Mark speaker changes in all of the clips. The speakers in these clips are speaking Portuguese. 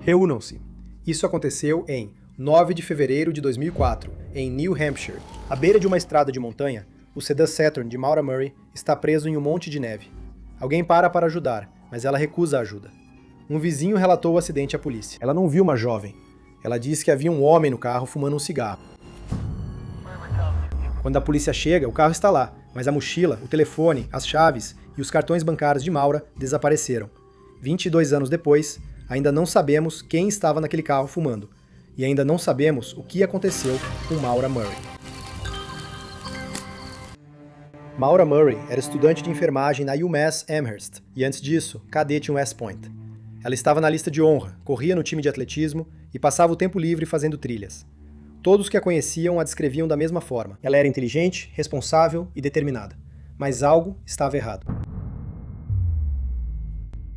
Speaker 1: Reúnam-se. Isso aconteceu em 9 de fevereiro de 2004, em New Hampshire. À beira de uma estrada de montanha, o sedã Saturn de Maura Murray está preso em um monte de neve. Alguém para ajudar, mas ela recusa a ajuda. Um vizinho relatou o acidente à polícia. Ela não viu uma jovem. Ela disse que havia um homem no carro fumando um cigarro. Quando a polícia chega, o carro está lá, mas a mochila, o telefone, as chaves e os cartões bancários de Maura desapareceram. 22 anos depois, ainda não sabemos quem estava naquele carro fumando. E ainda não sabemos o que aconteceu com Maura Murray. Maura Murray era estudante de enfermagem na UMass Amherst e antes disso, cadete em West Point. Ela estava na lista de honra, corria no time de atletismo e passava o tempo livre fazendo trilhas. Todos que a conheciam a descreviam da mesma forma. Ela era inteligente, responsável e determinada. Mas algo estava errado.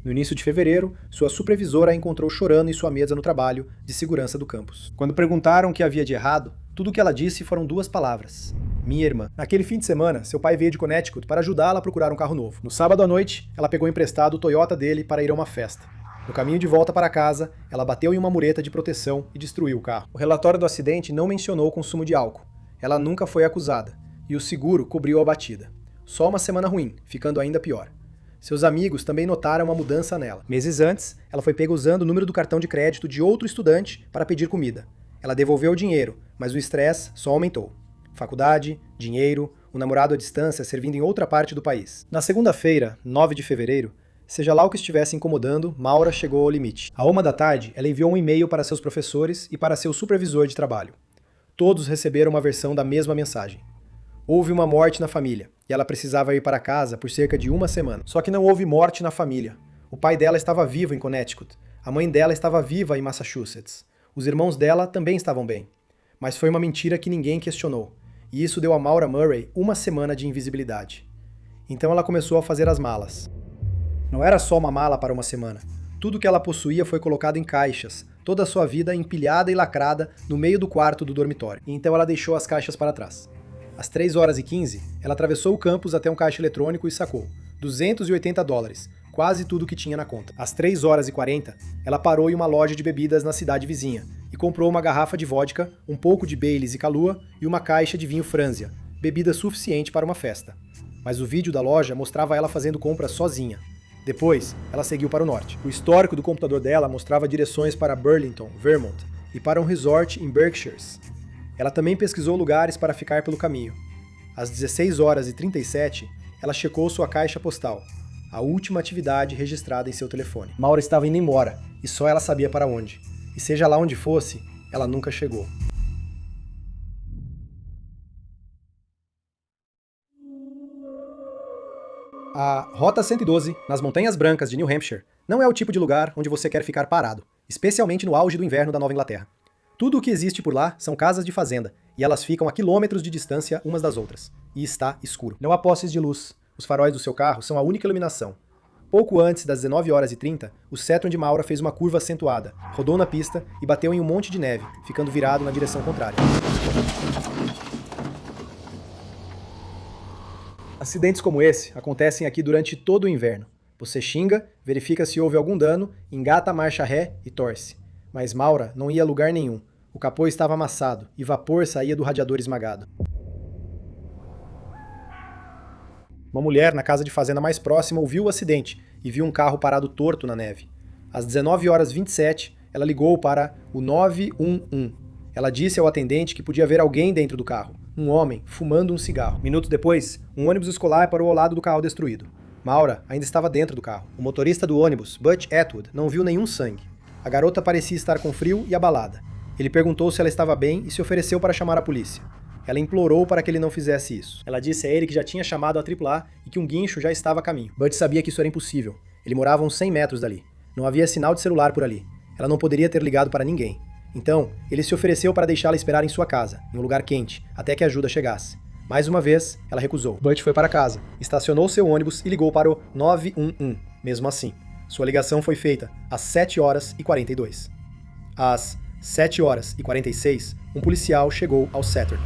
Speaker 1: No início de fevereiro, sua supervisora a encontrou chorando em sua mesa no trabalho de segurança do campus. Quando perguntaram o que havia de errado, tudo o que ela disse foram 2 palavras: minha irmã. Naquele fim de semana, seu pai veio de Connecticut para ajudá-la a procurar um carro novo. No sábado à noite, ela pegou emprestado o Toyota dele para ir a uma festa. No caminho de volta para casa, ela bateu em uma mureta de proteção e destruiu o carro. O relatório do acidente não mencionou o consumo de álcool. Ela nunca foi acusada, e o seguro cobriu a batida. Só uma semana ruim, ficando ainda pior. Seus amigos também notaram uma mudança nela. Meses antes, ela foi pega usando o número do cartão de crédito de outro estudante para pedir comida. Ela devolveu o dinheiro, mas o estresse só aumentou. Faculdade, dinheiro, o namorado à distância servindo em outra parte do país. Na segunda-feira, 9 de fevereiro, seja lá o que estivesse incomodando, Maura chegou ao limite. À 1 da tarde, ela enviou um e-mail para seus professores e para seu supervisor de trabalho. Todos receberam uma versão da mesma mensagem. Houve uma morte na família, e ela precisava ir para casa por cerca de 1 semana. Só que não houve morte na família. O pai dela estava vivo em Connecticut. A mãe dela estava viva em Massachusetts. Os irmãos dela também estavam bem. Mas foi uma mentira que ninguém questionou. E isso deu a Maura Murray 1 semana de invisibilidade. Então ela começou a fazer as malas. Não era só uma mala para 1 semana. Tudo que ela possuía foi colocado em caixas, toda a sua vida empilhada e lacrada no meio do quarto do dormitório. E então ela deixou as caixas para trás. Às 3h15, ela atravessou o campus até um caixa eletrônico e sacou $280, quase tudo que tinha na conta. Às 3h40, ela parou em uma loja de bebidas na cidade vizinha e comprou uma garrafa de vodka, um pouco de Baileys e Kahlua e uma caixa de vinho Franzia, bebida suficiente para uma festa. Mas o vídeo da loja mostrava ela fazendo compras sozinha. Depois, ela seguiu para o norte. O histórico do computador dela mostrava direções para Burlington, Vermont, e para um resort em Berkshires. Ela também pesquisou lugares para ficar pelo caminho. Às 16h37, ela checou sua caixa postal, a última atividade registrada em seu telefone. Maura estava indo embora, e só ela sabia para onde. E seja lá onde fosse, ela nunca chegou. A Rota 112, nas Montanhas Brancas de New Hampshire, não é o tipo de lugar onde você quer ficar parado, especialmente no auge do inverno da Nova Inglaterra. Tudo o que existe por lá são casas de fazenda, e elas ficam a quilômetros de distância umas das outras. E está escuro. Não há postes de luz. Os faróis do seu carro são a única iluminação. Pouco antes das 19h30, o Saturn de Maura fez uma curva acentuada, rodou na pista e bateu em um monte de neve, ficando virado na direção contrária. Acidentes como esse acontecem aqui durante todo o inverno. Você xinga, verifica se houve algum dano, engata a marcha ré e torce. Mas Maura não ia a lugar nenhum. O capô estava amassado e vapor saía do radiador esmagado. Uma mulher na casa de fazenda mais próxima ouviu o acidente e viu um carro parado torto na neve. Às 19h27, ela ligou para o 911. Ela disse ao atendente que podia ver alguém dentro do carro, um homem fumando um cigarro. Minutos depois, um ônibus escolar parou ao lado do carro destruído. Maura ainda estava dentro do carro. O motorista do ônibus, Butch Atwood, não viu nenhum sangue. A garota parecia estar com frio e abalada. Ele perguntou se ela estava bem e se ofereceu para chamar a polícia. Ela implorou para que ele não fizesse isso. Ela disse a ele que já tinha chamado a AAA e que um guincho já estava a caminho. Butch sabia que isso era impossível. Ele morava a uns 100 metros dali. Não havia sinal de celular por ali. Ela não poderia ter ligado para ninguém. Então, ele se ofereceu para deixá-la esperar em sua casa, em um lugar quente, até que a ajuda chegasse. Mais uma vez, ela recusou. Butch foi para casa, estacionou seu ônibus e ligou para o 911. Mesmo assim, sua ligação foi feita às 7h42. Às 7h46, um policial chegou ao Saturn.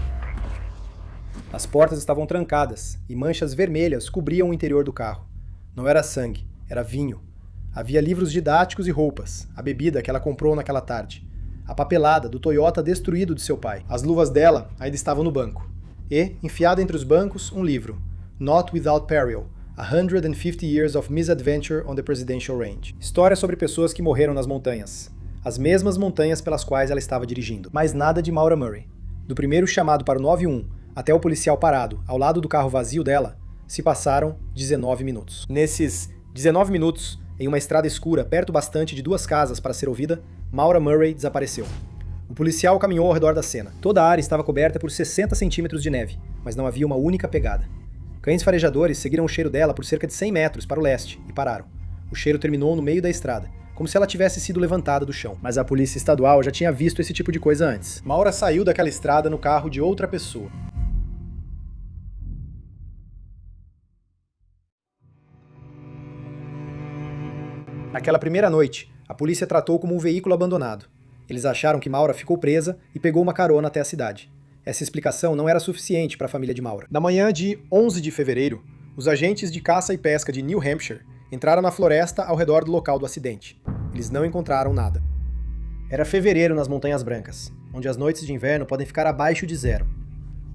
Speaker 1: As portas estavam trancadas e manchas vermelhas cobriam o interior do carro. Não era sangue, era vinho. Havia livros didáticos e roupas, a bebida que ela comprou naquela tarde, a papelada do Toyota destruído de seu pai. As luvas dela ainda estavam no banco. E, enfiado entre os bancos, um livro, Not Without Peril, 150 Years of Misadventure on the Presidential Range. História sobre pessoas que morreram nas montanhas. As mesmas montanhas pelas quais ela estava dirigindo. Mas nada de Maura Murray. Do primeiro chamado para o 91 até o policial parado ao lado do carro vazio dela, se passaram 19 minutos. Nesses 19 minutos, em uma estrada escura perto bastante de duas casas para ser ouvida, Maura Murray desapareceu. O policial caminhou ao redor da cena. Toda a área estava coberta por 60 centímetros de neve, mas não havia uma única pegada. Cães farejadores seguiram o cheiro dela por cerca de 100 metros para o leste e pararam. O cheiro terminou no meio da estrada, como se ela tivesse sido levantada do chão. Mas a polícia estadual já tinha visto esse tipo de coisa antes. Maura saiu daquela estrada no carro de outra pessoa. Naquela primeira noite, a polícia tratou como um veículo abandonado. Eles acharam que Maura ficou presa e pegou uma carona até a cidade. Essa explicação não era suficiente para a família de Maura. Na manhã de 11 de fevereiro, os agentes de caça e pesca de New Hampshire entraram na floresta ao redor do local do acidente. Eles não encontraram nada. Era fevereiro nas Montanhas Brancas, onde as noites de inverno podem ficar abaixo de zero.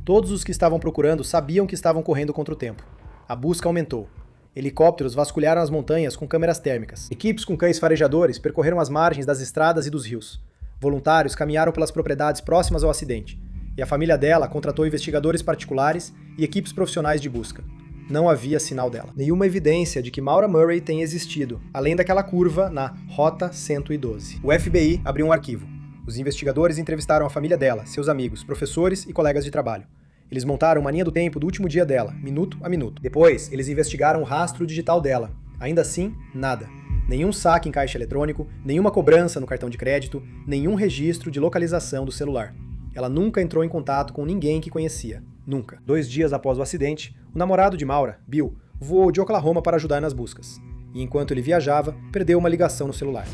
Speaker 1: Todos os que estavam procurando sabiam que estavam correndo contra o tempo. A busca aumentou. Helicópteros vasculharam as montanhas com câmeras térmicas. Equipes com cães farejadores percorreram as margens das estradas e dos rios. Voluntários caminharam pelas propriedades próximas ao acidente. E a família dela contratou investigadores particulares e equipes profissionais de busca. Não havia sinal dela. Nenhuma evidência de que Maura Murray tenha existido, além daquela curva na Rota 112. O FBI abriu um arquivo. Os investigadores entrevistaram a família dela, seus amigos, professores e colegas de trabalho. Eles montaram uma linha do tempo do último dia dela, minuto a minuto. Depois, eles investigaram o rastro digital dela. Ainda assim, nada. Nenhum saque em caixa eletrônico, nenhuma cobrança no cartão de crédito, nenhum registro de localização do celular. Ela nunca entrou em contato com ninguém que conhecia. Nunca. 2 dias após o acidente, o namorado de Maura, Bill, voou de Oklahoma para ajudar nas buscas. E enquanto ele viajava, perdeu uma ligação no celular.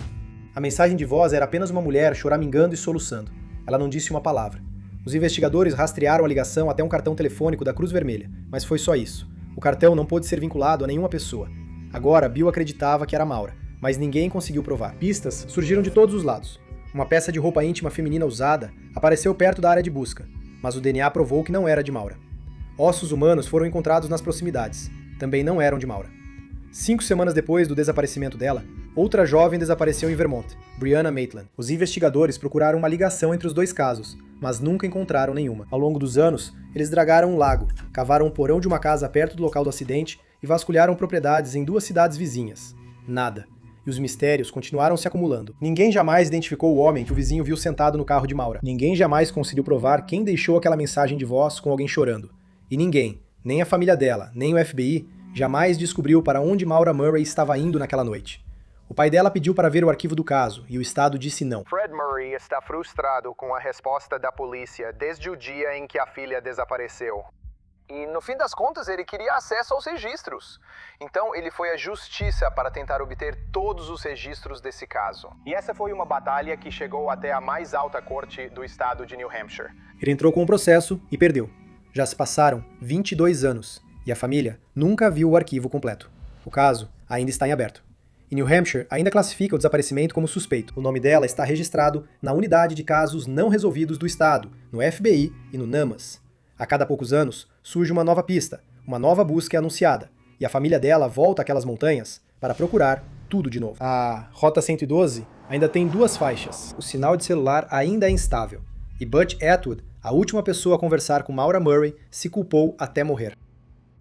Speaker 1: A mensagem de voz era apenas uma mulher choramingando e soluçando. Ela não disse uma palavra. Os investigadores rastrearam a ligação até um cartão telefônico da Cruz Vermelha, mas foi só isso. O cartão não pôde ser vinculado a nenhuma pessoa. Agora, Bill acreditava que era Maura, mas ninguém conseguiu provar. Pistas surgiram de todos os lados. Uma peça de roupa íntima feminina usada apareceu perto da área de busca, mas o DNA provou que não era de Maura. Ossos humanos foram encontrados nas proximidades. Também não eram de Maura. 5 semanas depois do desaparecimento dela, outra jovem desapareceu em Vermont, Brianna Maitland. Os investigadores procuraram uma ligação entre os dois casos, mas nunca encontraram nenhuma. Ao longo dos anos, eles dragaram um lago, cavaram um porão de uma casa perto do local do acidente e vasculharam propriedades em 2 cidades vizinhas. Nada. E os mistérios continuaram se acumulando. Ninguém jamais identificou o homem que o vizinho viu sentado no carro de Maura. Ninguém jamais conseguiu provar quem deixou aquela mensagem de voz com alguém chorando. E ninguém, nem a família dela, nem o FBI, jamais descobriu para onde Maura Murray estava indo naquela noite. O pai dela pediu para ver o arquivo do caso, e o Estado disse não.
Speaker 2: Fred Murray está frustrado com a resposta da polícia desde o dia em que a filha desapareceu. E, no fim das contas, ele queria acesso aos registros. Então, ele foi à justiça para tentar obter todos os registros desse caso. E essa foi uma batalha que chegou até a mais alta corte do estado de New Hampshire.
Speaker 1: Ele entrou com o processo e perdeu. Já se passaram 22 anos, e a família nunca viu o arquivo completo. O caso ainda está em aberto. E New Hampshire ainda classifica o desaparecimento como suspeito. O nome dela está registrado na Unidade de Casos Não Resolvidos do Estado, no FBI e no NAMAS. A cada poucos anos, surge uma nova pista, uma nova busca é anunciada, e a família dela volta àquelas montanhas para procurar tudo de novo. A Rota 112 ainda tem 2 faixas. O sinal de celular ainda é instável. E Butch Atwood, a última pessoa a conversar com Maura Murray, se culpou até morrer.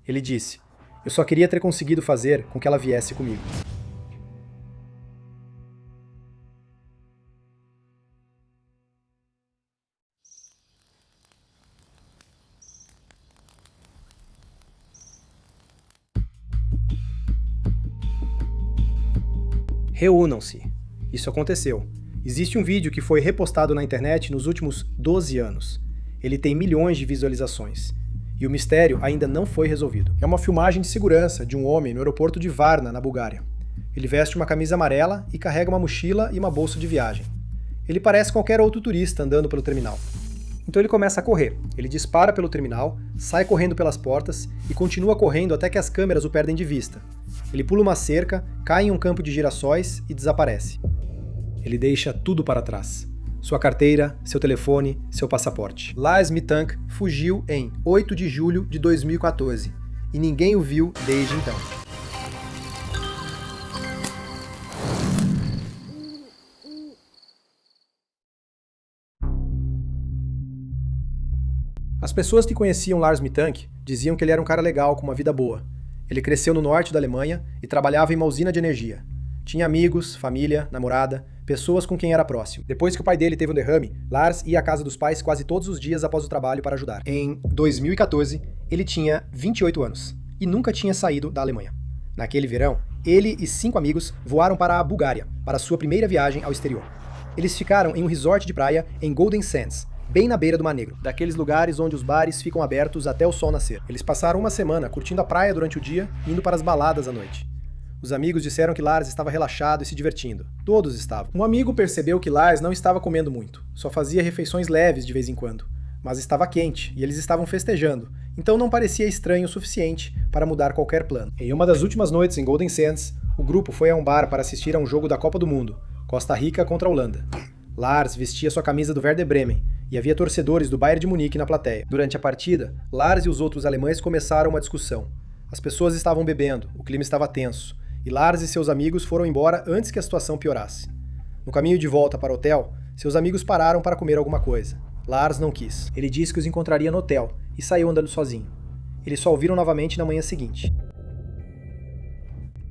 Speaker 1: Ele disse: "Eu só queria ter conseguido fazer com que ela viesse comigo." Reúnam-se. Isso aconteceu. Existe um vídeo que foi repostado na internet nos últimos 12 anos. Ele tem milhões de visualizações. E o mistério ainda não foi resolvido. É uma filmagem de segurança de um homem no aeroporto de Varna, na Bulgária. Ele veste uma camisa amarela e carrega uma mochila e uma bolsa de viagem. Ele parece qualquer outro turista andando pelo terminal. Então ele começa a correr. Ele dispara pelo terminal, sai correndo pelas portas e continua correndo até que as câmeras o perdem de vista. Ele pula uma cerca, cai em um campo de girassóis e desaparece. Ele deixa tudo para trás. Sua carteira, seu telefone, seu passaporte. Lars Mittank fugiu em 8 de julho de 2014 e ninguém o viu desde então. As pessoas que conheciam Lars Mittank diziam que ele era um cara legal, com uma vida boa. Ele cresceu no norte da Alemanha e trabalhava em uma usina de energia. Tinha amigos, família, namorada, pessoas com quem era próximo. Depois que o pai dele teve um derrame, Lars ia à casa dos pais quase todos os dias após o trabalho para ajudar. Em 2014, ele tinha 28 anos e nunca tinha saído da Alemanha. Naquele verão, ele e 5 amigos voaram para a Bulgária, para sua primeira viagem ao exterior. Eles ficaram em um resort de praia em Golden Sands, bem na beira do Mar Negro, daqueles lugares onde os bares ficam abertos até o sol nascer. Eles passaram uma semana curtindo a praia durante o dia e indo para as baladas à noite. Os amigos disseram que Lars estava relaxado e se divertindo. Todos estavam. Um amigo percebeu que Lars não estava comendo muito, só fazia refeições leves de vez em quando. Mas estava quente e eles estavam festejando, então não parecia estranho o suficiente para mudar qualquer plano. Em uma das últimas noites em Golden Sands, o grupo foi a um bar para assistir a um jogo da Copa do Mundo, Costa Rica contra a Holanda. Lars vestia sua camisa do Werder Bremen e havia torcedores do Bayern de Munique na plateia. Durante a partida, Lars e os outros alemães começaram uma discussão. As pessoas estavam bebendo, o clima estava tenso, e Lars e seus amigos foram embora antes que a situação piorasse. No caminho de volta para o hotel, seus amigos pararam para comer alguma coisa. Lars não quis. Ele disse que os encontraria no hotel e saiu andando sozinho. Eles só o viram novamente na manhã seguinte.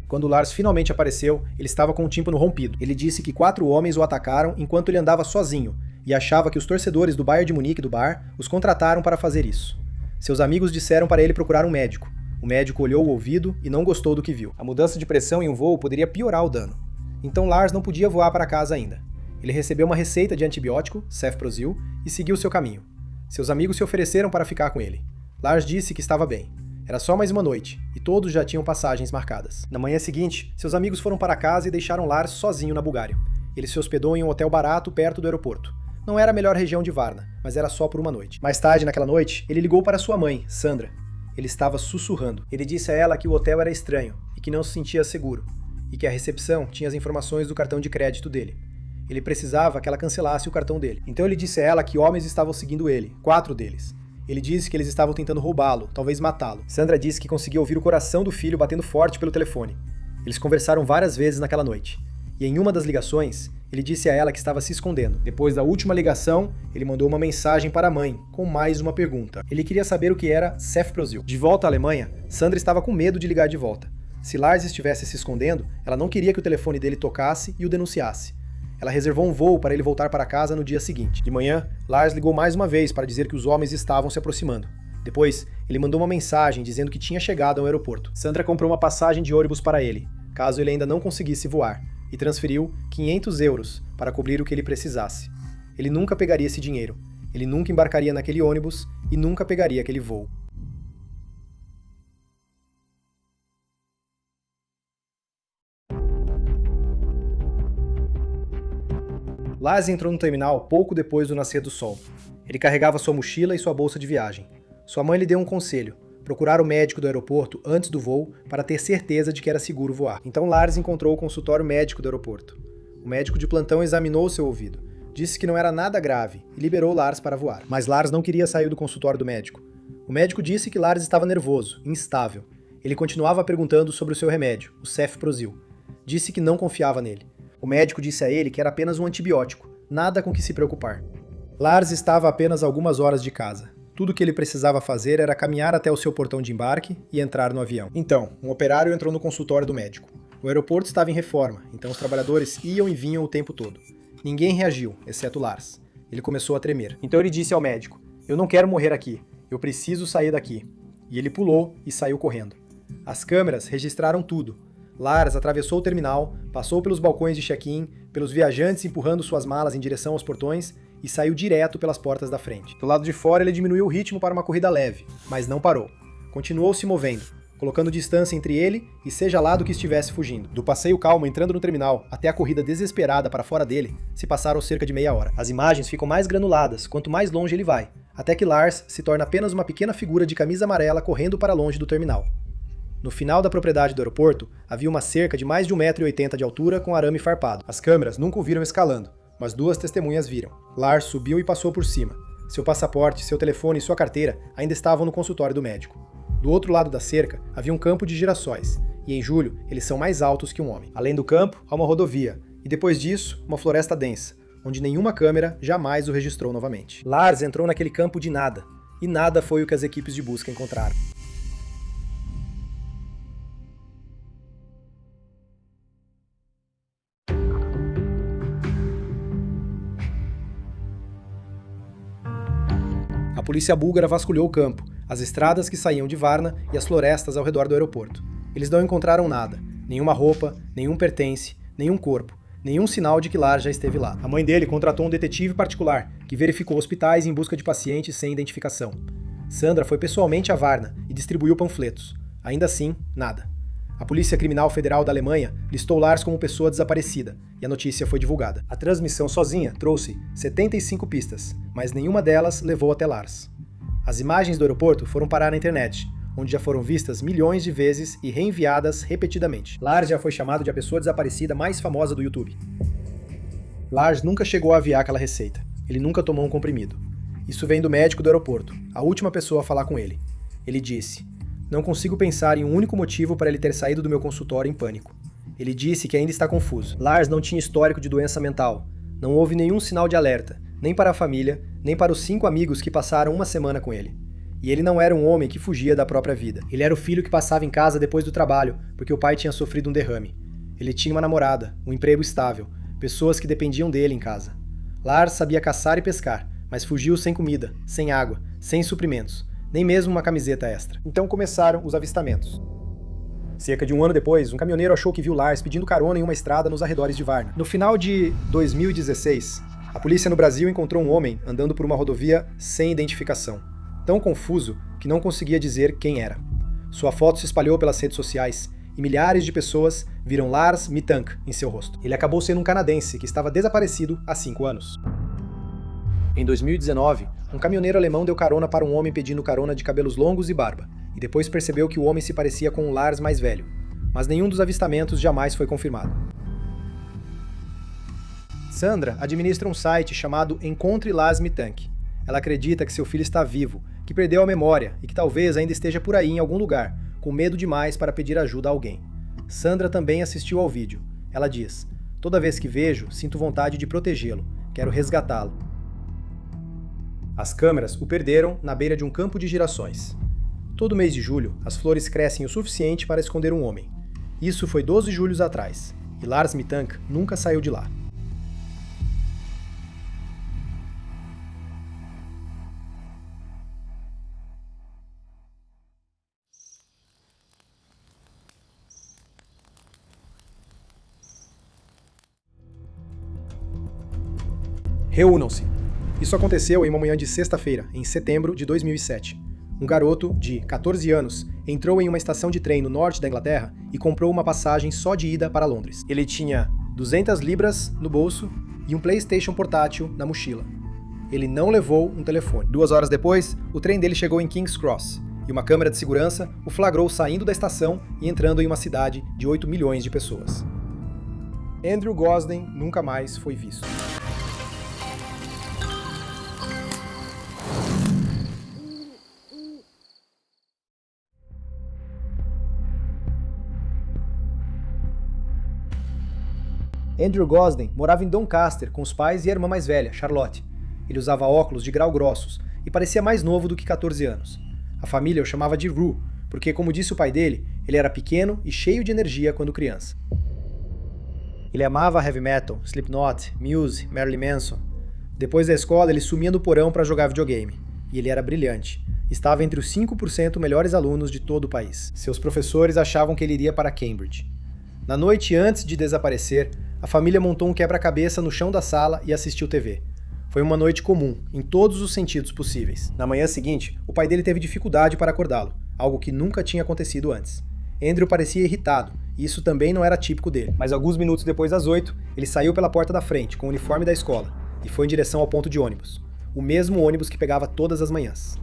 Speaker 1: Quando Lars finalmente apareceu, ele estava com o tímpano rompido. Ele disse que 4 homens o atacaram enquanto ele andava sozinho e achava que os torcedores do Bayern de Munique do bar os contrataram para fazer isso. Seus amigos disseram para ele procurar um médico. O médico olhou o ouvido e não gostou do que viu. A mudança de pressão em um voo poderia piorar o dano. Então Lars não podia voar para casa ainda. Ele recebeu uma receita de antibiótico, Cefprozil, e seguiu seu caminho. Seus amigos se ofereceram para ficar com ele. Lars disse que estava bem. Era só mais uma noite, e todos já tinham passagens marcadas. Na manhã seguinte, seus amigos foram para casa e deixaram Lars sozinho na Bulgária. Ele se hospedou em um hotel barato perto do aeroporto. Não era a melhor região de Varna, mas era só por uma noite. Mais tarde, naquela noite, ele ligou para sua mãe, Sandra. Ele estava sussurrando. Ele disse a ela que o hotel era estranho e que não se sentia seguro, e que a recepção tinha as informações do cartão de crédito dele. Ele precisava que ela cancelasse o cartão dele. Então ele disse a ela que homens estavam seguindo ele, 4 deles. Ele disse que eles estavam tentando roubá-lo, talvez matá-lo. Sandra disse que conseguia ouvir o coração do filho batendo forte pelo telefone. Eles conversaram várias vezes naquela noite. E em uma das ligações, ele disse a ela que estava se escondendo. Depois da última ligação, ele mandou uma mensagem para a mãe, com mais uma pergunta. Ele queria saber o que era Cefprozil. De volta à Alemanha, Sandra estava com medo de ligar de volta. Se Lars estivesse se escondendo, ela não queria que o telefone dele tocasse e o denunciasse. Ela reservou um voo para ele voltar para casa no dia seguinte. De manhã, Lars ligou mais uma vez para dizer que os homens estavam se aproximando. Depois, ele mandou uma mensagem dizendo que tinha chegado ao aeroporto. Sandra comprou uma passagem de ônibus para ele, caso ele ainda não conseguisse voar, e transferiu 500 euros para cobrir o que ele precisasse. Ele nunca pegaria esse dinheiro, ele nunca embarcaria naquele ônibus e nunca pegaria aquele voo. Lars entrou no terminal pouco depois do nascer do sol. Ele carregava sua mochila e sua bolsa de viagem. Sua mãe lhe deu um conselho: procurar o médico do aeroporto antes do voo para ter certeza de que era seguro voar. Então Lars encontrou o consultório médico do aeroporto. O médico de plantão examinou seu ouvido, disse que não era nada grave e liberou Lars para voar. Mas Lars não queria sair do consultório do médico. O médico disse que Lars estava nervoso, instável. Ele continuava perguntando sobre o seu remédio, o Cefprozil. Disse que não confiava nele. O médico disse a ele que era apenas um antibiótico, nada com que se preocupar. Lars estava a apenas algumas horas de casa. Tudo o que ele precisava fazer era caminhar até o seu portão de embarque e entrar no avião. Então, um operário entrou no consultório do médico. O aeroporto estava em reforma, então os trabalhadores iam e vinham o tempo todo. Ninguém reagiu, exceto Lars. Ele começou a tremer. Então ele disse ao médico: "Eu não quero morrer aqui, eu preciso sair daqui." E ele pulou e saiu correndo. As câmeras registraram tudo. Lars atravessou o terminal, passou pelos balcões de check-in, pelos viajantes empurrando suas malas em direção aos portões e saiu direto pelas portas da frente. Do lado de fora ele diminuiu o ritmo para uma corrida leve, mas não parou. Continuou se movendo, colocando distância entre ele e seja lá do que estivesse fugindo. Do passeio calmo entrando no terminal até a corrida desesperada para fora dele, se passaram cerca de meia hora. As imagens ficam mais granuladas quanto mais longe ele vai, até que Lars se torna apenas uma pequena figura de camisa amarela correndo para longe do terminal. No final da propriedade do aeroporto, havia uma cerca de mais de 1,80 m de altura com arame farpado. As câmeras nunca o viram escalando, mas 2 testemunhas viram. Lars subiu e passou por cima. Seu passaporte, seu telefone e sua carteira ainda estavam no consultório do médico. Do outro lado da cerca, havia um campo de girassóis, e em julho eles são mais altos que um homem. Além do campo, há uma rodovia, e depois disso, uma floresta densa, onde nenhuma câmera jamais o registrou novamente. Lars entrou naquele campo de nada, e nada foi o que as equipes de busca encontraram. A polícia búlgara vasculhou o campo, as estradas que saíam de Varna e as florestas ao redor do aeroporto. Eles não encontraram nada, nenhuma roupa, nenhum pertence, nenhum corpo, nenhum sinal de que Lars já esteve lá. A mãe dele contratou um detetive particular, que verificou hospitais em busca de pacientes sem identificação. Sandra foi pessoalmente a Varna e distribuiu panfletos. Ainda assim, nada. A Polícia Criminal Federal da Alemanha listou Lars como pessoa desaparecida, e a notícia foi divulgada. A transmissão sozinha trouxe 75 pistas, mas nenhuma delas levou até Lars. As imagens do aeroporto foram parar na internet, onde já foram vistas milhões de vezes e reenviadas repetidamente. Lars já foi chamado de a pessoa desaparecida mais famosa do YouTube. Lars nunca chegou a aviar aquela receita. Ele nunca tomou um comprimido. Isso vem do médico do aeroporto, a última pessoa a falar com ele. Ele disse: "Não consigo pensar em um único motivo para ele ter saído do meu consultório em pânico." Ele disse que ainda está confuso. Lars não tinha histórico de doença mental. Não houve nenhum sinal de alerta, nem para a família, nem para os 5 amigos que passaram uma semana com ele. E ele não era um homem que fugia da própria vida. Ele era o filho que passava em casa depois do trabalho, porque o pai tinha sofrido um derrame. Ele tinha uma namorada, um emprego estável, pessoas que dependiam dele em casa. Lars sabia caçar e pescar, mas fugiu sem comida, sem água, sem suprimentos, nem mesmo uma camiseta extra. Então começaram os avistamentos. Cerca de um ano depois, um caminhoneiro achou que viu Lars pedindo carona em uma estrada nos arredores de Varna. No final de 2016, a polícia no Brasil encontrou um homem andando por uma rodovia sem identificação, tão confuso que não conseguia dizer quem era. Sua foto se espalhou pelas redes sociais e milhares de pessoas viram Lars Mittank em seu rosto. Ele acabou sendo um canadense que estava desaparecido há 5 anos. Em 2019, um caminhoneiro alemão deu carona para um homem pedindo carona de cabelos longos e barba, e depois percebeu que o homem se parecia com um Lars mais velho, mas nenhum dos avistamentos jamais foi confirmado. Sandra administra um site chamado Encontre Lars Mittank. Ela acredita que seu filho está vivo, que perdeu a memória e que talvez ainda esteja por aí em algum lugar, com medo demais para pedir ajuda a alguém. Sandra também assistiu ao vídeo. Ela diz: "Toda vez que vejo, sinto vontade de protegê-lo. Quero resgatá-lo." As câmeras o perderam na beira de um campo de girassóis. Todo mês de julho, as flores crescem o suficiente para esconder um homem. Isso foi 12 julhos atrás, e Lars Mittank nunca saiu de lá. Reúnam-se. Isso aconteceu em uma manhã de sexta-feira, em setembro de 2007. Um garoto de 14 anos entrou em uma estação de trem no norte da Inglaterra e comprou uma passagem só de ida para Londres. Ele tinha 200 libras no bolso e um PlayStation portátil na mochila. Ele não levou um telefone. 2 horas depois, o trem dele chegou em King's Cross e uma câmera de segurança o flagrou saindo da estação e entrando em uma cidade de 8 milhões de pessoas. Andrew Gosden nunca mais foi visto. Andrew Gosden morava em Doncaster com os pais e a irmã mais velha, Charlotte. Ele usava óculos de grau grossos e parecia mais novo do que 14 anos. A família o chamava de Roo, porque, como disse o pai dele, ele era pequeno e cheio de energia quando criança. Ele amava heavy metal, Slipknot, Muse, Marilyn Manson. Depois da escola, ele sumia no porão para jogar videogame. E ele era brilhante. Estava entre os 5% melhores alunos de todo o país. Seus professores achavam que ele iria para Cambridge. Na noite antes de desaparecer, a família montou um quebra-cabeça no chão da sala e assistiu TV. Foi uma noite comum, em todos os sentidos possíveis. Na manhã seguinte, o pai dele teve dificuldade para acordá-lo, algo que nunca tinha acontecido antes. Andrew parecia irritado, e isso também não era típico dele. Mas alguns minutos depois das 8, ele saiu pela porta da frente, com o uniforme da escola, e foi em direção ao ponto de ônibus. O mesmo ônibus que pegava todas as manhãs.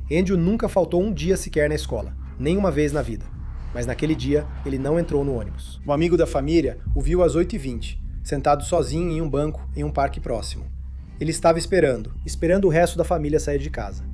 Speaker 1: Andrew nunca faltou um dia sequer na escola, nem uma vez na vida. mas naquele dia ele não entrou no ônibus. Um amigo da família o viu às 8h20, sentado sozinho em um banco em um parque próximo. Ele estava esperando o resto da família sair de casa.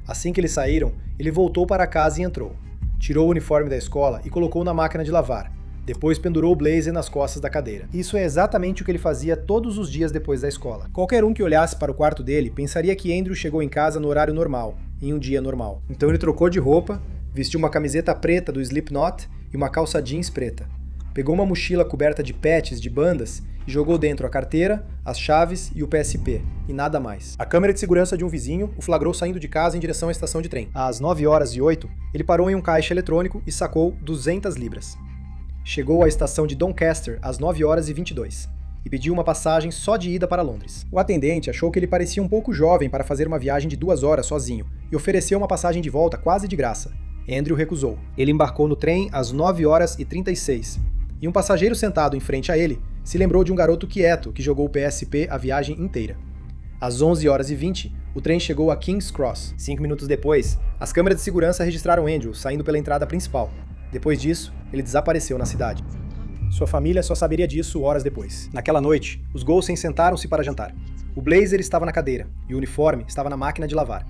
Speaker 1: Assim que eles saíram, ele voltou para casa e entrou. Tirou o uniforme da escola e colocou na máquina de lavar. Depois pendurou o blazer nas costas da cadeira. Isso é exatamente o que ele fazia todos os dias depois da escola. Qualquer um que olhasse para o quarto dele pensaria que Andrew chegou em casa no horário normal, em um dia normal. Então ele trocou de roupa, vestiu uma camiseta preta do Slipknot e uma calça jeans preta. Pegou uma mochila coberta de patches de bandas e jogou dentro a carteira, as chaves e o PSP, e nada mais. A câmera de segurança de um vizinho o flagrou saindo de casa em direção à estação de trem. Às 9h08, ele parou em um caixa eletrônico e sacou 200 libras. Chegou à estação de Doncaster às 9h22 e pediu uma passagem só de ida para Londres. O atendente achou que ele parecia um pouco jovem para fazer uma viagem de 2 horas sozinho e ofereceu uma passagem de volta quase de graça. Andrew recusou. Ele embarcou no trem às 9h36 e um passageiro sentado em frente a ele se lembrou de um garoto quieto que jogou o PSP a viagem inteira. Às 11h20, o trem chegou a King's Cross. 5 minutos depois, as câmeras de segurança registraram Andrew saindo pela entrada principal. Depois disso, ele desapareceu na cidade. Sua família só saberia disso horas depois. Naquela noite, os Golsen sentaram-se para jantar. O blazer estava na cadeira e o uniforme estava na máquina de lavar.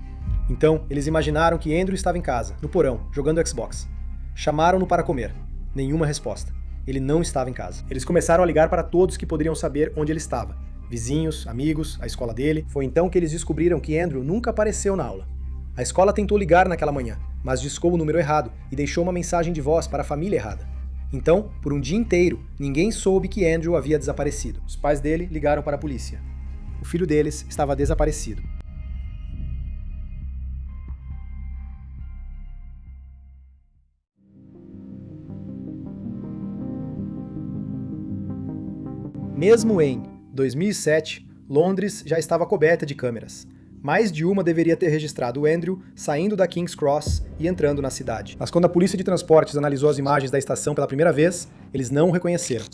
Speaker 1: Então, eles imaginaram que Andrew estava em casa, no porão, jogando Xbox. Chamaram-no para comer. Nenhuma resposta. Ele não estava em casa. Eles começaram a ligar para todos que poderiam saber onde ele estava. Vizinhos, amigos, a escola dele. Foi então que eles descobriram que Andrew nunca apareceu na aula. A escola tentou ligar naquela manhã, mas discou o número errado e deixou uma mensagem de voz para a família errada. Então, por um dia inteiro, ninguém soube que Andrew havia desaparecido. Os pais dele ligaram para a polícia. O filho deles estava desaparecido. Mesmo em 2007, Londres já estava coberta de câmeras. Mais de uma deveria ter registrado o Andrew saindo da King's Cross e entrando na cidade. Mas quando a polícia de transportes analisou as imagens da estação pela primeira vez, eles não o reconheceram.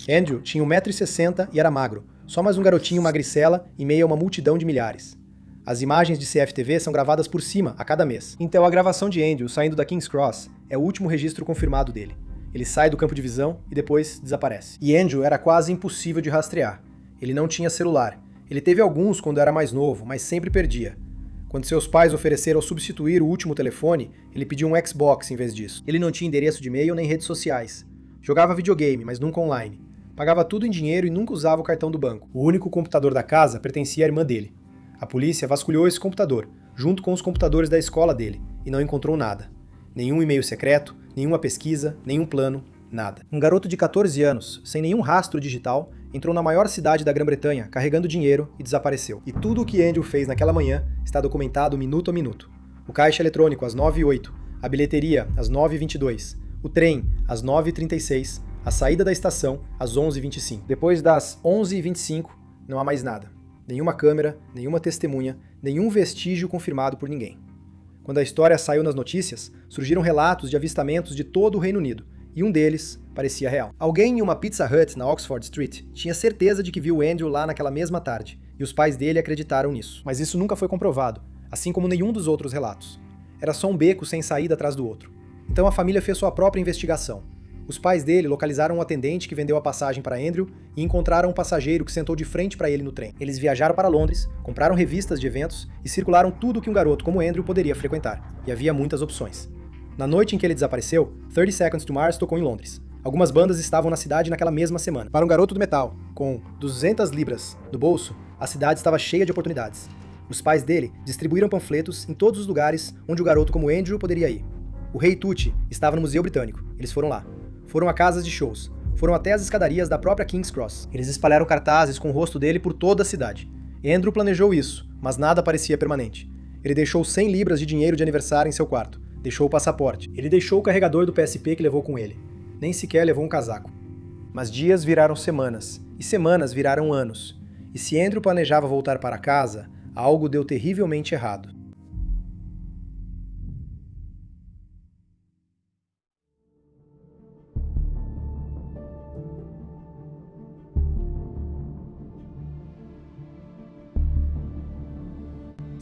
Speaker 1: Andrew tinha 1,60 m e era magro, só mais um garotinho magricela em meio a uma multidão de milhares. As imagens de CFTV são gravadas por cima a cada mês. Então a gravação de Andrew saindo da King's Cross é o último registro confirmado dele. Ele sai do campo de visão e depois desaparece. E Andrew era quase impossível de rastrear. Ele não tinha celular. Ele teve alguns quando era mais novo, mas sempre perdia. Quando seus pais ofereceram substituir o último telefone, ele pediu um Xbox em vez disso. Ele não tinha endereço de e-mail nem redes sociais. Jogava videogame, mas nunca online. Pagava tudo em dinheiro e nunca usava o cartão do banco. O único computador da casa pertencia à irmã dele. A polícia vasculhou esse computador, junto com os computadores da escola dele, e não encontrou nada. Nenhum e-mail secreto, nenhuma pesquisa, nenhum plano, nada. Um garoto de 14 anos, sem nenhum rastro digital, entrou na maior cidade da Grã-Bretanha carregando dinheiro e desapareceu. E tudo o que Andrew fez naquela manhã está documentado minuto a minuto. O caixa eletrônico às 9h08, a bilheteria às 9h22, o trem às 9h36, a saída da estação às 11h25. Depois das 11h25, não há mais nada. Nenhuma câmera, nenhuma testemunha, nenhum vestígio confirmado por ninguém. Quando a história saiu nas notícias, surgiram relatos de avistamentos de todo o Reino Unido, e um deles parecia real. Alguém em uma Pizza Hut na Oxford Street tinha certeza de que viu Andrew lá naquela mesma tarde, e os pais dele acreditaram nisso. Mas isso nunca foi comprovado, assim como nenhum dos outros relatos. Era só um beco sem saída atrás do outro. Então a família fez sua própria investigação. Os pais dele localizaram um atendente que vendeu a passagem para Andrew e encontraram um passageiro que sentou de frente para ele no trem. Eles viajaram para Londres, compraram revistas de eventos e circularam tudo que um garoto como Andrew poderia frequentar. E havia muitas opções. Na noite em que ele desapareceu, 30 Seconds to Mars tocou em Londres. Algumas bandas estavam na cidade naquela mesma semana. Para um garoto do metal, com 200 libras no bolso, a cidade estava cheia de oportunidades. Os pais dele distribuíram panfletos em todos os lugares onde o garoto como Andrew poderia ir. O Rei Tut estava no Museu Britânico. Eles foram lá. Foram a casas de shows. Foram até as escadarias da própria King's Cross. Eles espalharam cartazes com o rosto dele por toda a cidade. Andrew planejou isso, mas nada parecia permanente. Ele deixou 100 libras de dinheiro de aniversário em seu quarto. Deixou o passaporte. Ele deixou o carregador do PSP que levou com ele. Nem sequer levou um casaco. Mas dias viraram semanas, e semanas viraram anos. E se Andrew planejava voltar para casa, algo deu terrivelmente errado.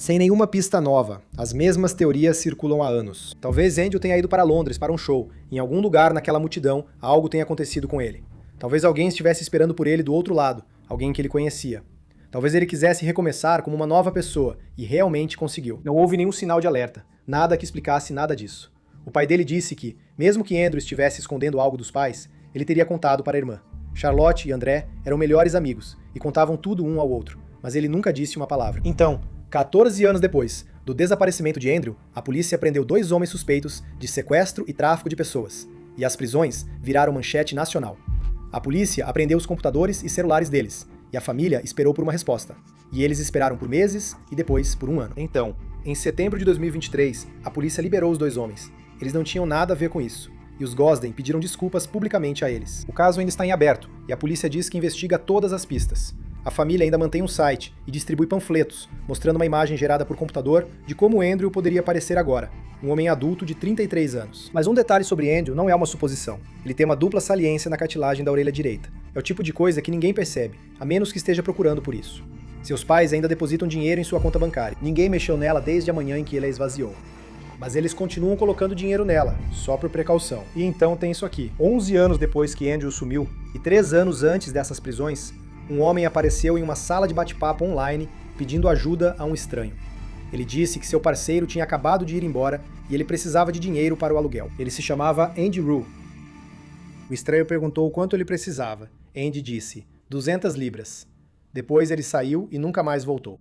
Speaker 1: sem nenhuma pista nova. As mesmas teorias circulam há anos. Talvez Andrew tenha ido para Londres para um show. Em algum lugar naquela multidão, algo tenha acontecido com ele. Talvez alguém estivesse esperando por ele do outro lado, alguém que ele conhecia. Talvez ele quisesse recomeçar como uma nova pessoa, e realmente conseguiu. Não houve nenhum sinal de alerta, nada que explicasse nada disso. O pai dele disse que, mesmo que Andrew estivesse escondendo algo dos pais, ele teria contado para a irmã. Charlotte e André eram melhores amigos, e contavam tudo um ao outro, mas ele nunca disse uma palavra. Então, 14 anos depois do desaparecimento de Andrew, a polícia prendeu 2 homens suspeitos de sequestro e tráfico de pessoas, e as prisões viraram manchete nacional. A polícia apreendeu os computadores e celulares deles, e a família esperou por uma resposta. E eles esperaram por meses e depois por um ano. Então, em setembro de 2023, a polícia liberou os 2 homens. Eles não tinham nada a ver com isso, e os Gosden pediram desculpas publicamente a eles. O caso ainda está em aberto, e a polícia diz que investiga todas as pistas. A família ainda mantém um site e distribui panfletos, mostrando uma imagem gerada por computador de como Andrew poderia parecer agora, um homem adulto de 33 anos. Mas um detalhe sobre Andrew não é uma suposição. Ele tem uma dupla saliência na cartilagem da orelha direita. É o tipo de coisa que ninguém percebe, a menos que esteja procurando por isso. Seus pais ainda depositam dinheiro em sua conta bancária. Ninguém mexeu nela desde a manhã em que ele a esvaziou. Mas eles continuam colocando dinheiro nela, só por precaução. E então tem isso aqui. 11 anos depois que Andrew sumiu, e 3 anos antes dessas prisões, um homem apareceu em uma sala de bate-papo online pedindo ajuda a um estranho. Ele disse que seu parceiro tinha acabado de ir embora e ele precisava de dinheiro para o aluguel. Ele se chamava Andy Rue. O estranho perguntou o quanto ele precisava. Andy disse, 200 libras. Depois ele saiu e nunca mais voltou.